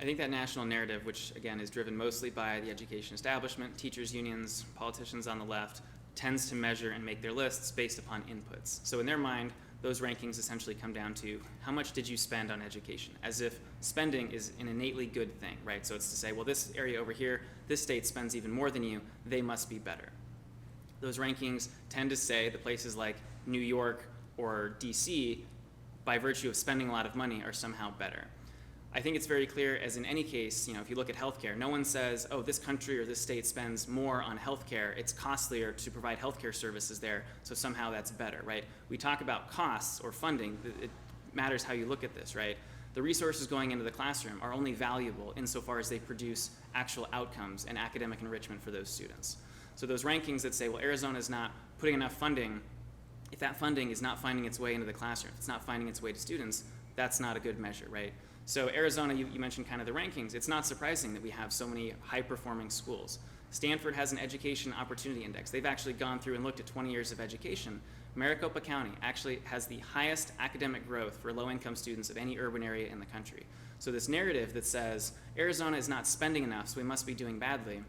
I think that national narrative, which again is driven mostly by the education establishment, teachers' unions, politicians on the left, tends to measure and make their lists based upon inputs. So in their mind, those rankings essentially come down to how much did you spend on education, as if spending is an innately good thing, right? So it's to say, well, this area over here, this state spends even more than you, they must be better. Those rankings tend to say the places like New York or DC, by virtue of spending a lot of money, are somehow better. I think it's very clear, as in any case, if you look at healthcare, no one says, oh, this country or this state spends more on healthcare, it's costlier to provide healthcare services there, so somehow that's better, right? We talk about costs or funding, it matters how you look at this, right? The resources going into the classroom are only valuable insofar as they produce actual outcomes and academic enrichment for those students. So those rankings that say, well, Arizona is not putting enough funding, if that funding is not finding its way into the classroom, if it's not finding its way to students, that's not a good measure, right? So Arizona, you mentioned kind of the rankings. It's not surprising that we have so many high-performing schools. Stanford has an education opportunity index. They've actually gone through and looked at 20 years of education. Maricopa County actually has the highest academic growth for low-income students of any urban area in the country. So this narrative that says Arizona is not spending enough, so we must be doing badly,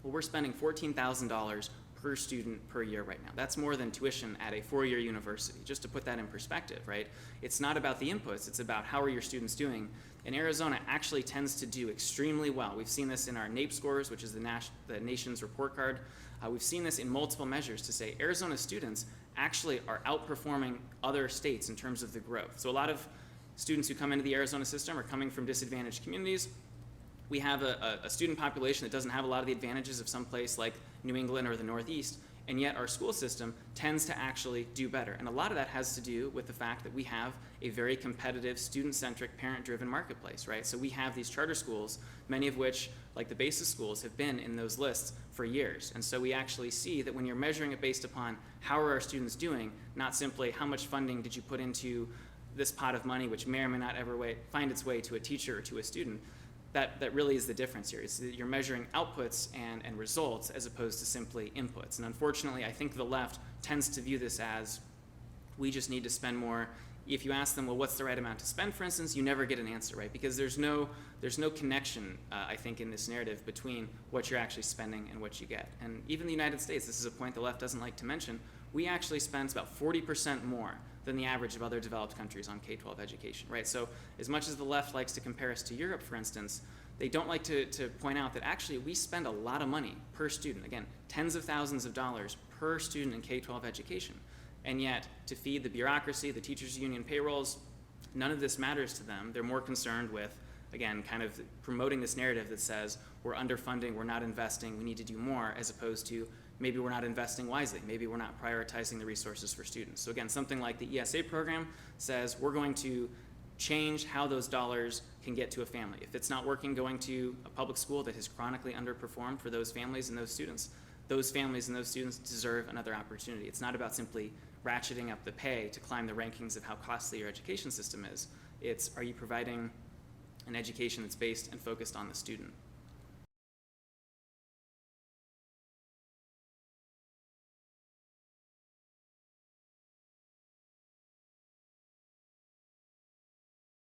well, we're spending $14,000 per student per year right now. That's more than tuition at a four-year university, just to put that in perspective, right? It's not about the inputs, it's about how are your students doing. And Arizona actually tends to do extremely well. We've seen this in our NAEP scores, which is the nation's report card. We've seen this in multiple measures to say Arizona students actually are outperforming other states in terms of the growth. So a lot of students who come into the Arizona system are coming from disadvantaged communities. We have a student population that doesn't have a lot of the advantages of some place like New England or the Northeast, and yet our school system tends to actually do better. And a lot of that has to do with the fact that we have a very competitive, student-centric, parent-driven marketplace, right? So we have these charter schools, many of which, like the basis schools, have been in those lists for years. And so we actually see that when you're measuring it based upon how are our students doing, not simply how much funding did you put into this pot of money, which may or may not ever find its way to a teacher or to a student, that really is the difference here. Is that you're measuring outputs and results as opposed to simply inputs. And unfortunately, I think the left tends to view this as we just need to spend more. If you ask them, well, what's the right amount to spend, for instance, you never get an answer, right? Because there's no connection, I think, in this narrative between what you're actually spending and what you get. And even the United States, this is a point the left doesn't like to mention, we actually spend about 40% more than the average of other developed countries on K-12 education, right? So as much as the left likes to compare us to Europe, for instance, they don't like to point out that actually we spend a lot of money per student, again, tens of thousands of dollars per student in K-12 education. And yet, to feed the bureaucracy, the teachers' union payrolls, none of this matters to them. They're more concerned with, again, kind of promoting this narrative that says we're underfunding, we're not investing, we need to do more, as opposed to maybe we're not investing wisely, maybe we're not prioritizing the resources for students. So again, something like the ESA program says we're going to change how those dollars can get to a family. If it's not working going to a public school that has chronically underperformed for those families and those students, those families and those students deserve another opportunity. It's not about simply ratcheting up the pay to climb the rankings of how costly your education system is. It's, are you providing an education that's based and focused on the student?